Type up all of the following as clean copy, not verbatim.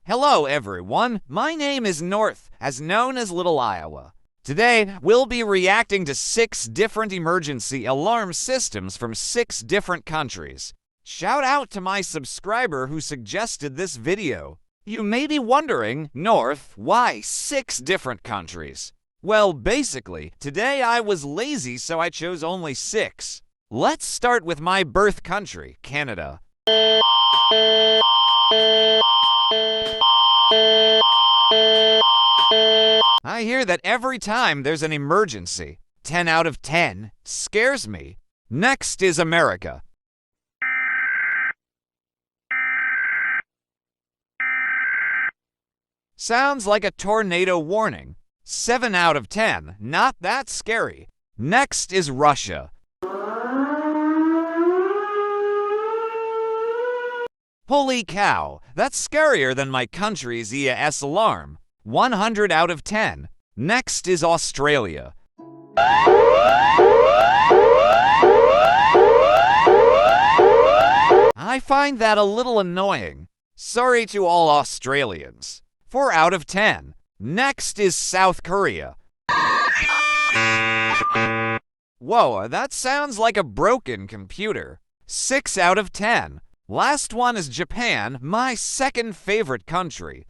Hello everyone, my name is North, as known as Little Iowa. Today, we'll be reacting to 6 different emergency alarm systems from 6 different countries. Shout out to my subscriber who suggested this video. You may be wondering, North, why 6 different countries? Well, basically, today I was lazy so I chose only 6. Let's start with my birth country, Canada. I hear that every time there's an emergency, 10 out of 10 scares me. Next is America. Sounds like a tornado warning. 7 out of 10, not that scary. Next is Russia. Holy cow, that's scarier than my country's EAS alarm. 100 out of 10. Next is Australia. I find that a little annoying. Sorry to all Australians. 4 out of 10. Next is South Korea. Whoa, that sounds like a broken computer. 6 out of 10. Last one is Japan, my second favorite country.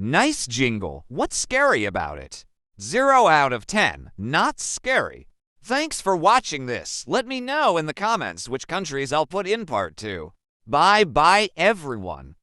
Nice jingle. What's scary about it? 0 out of 10. Not scary. Thanks for watching this. Let me know in the comments which countries I'll put in part 2. Bye everyone.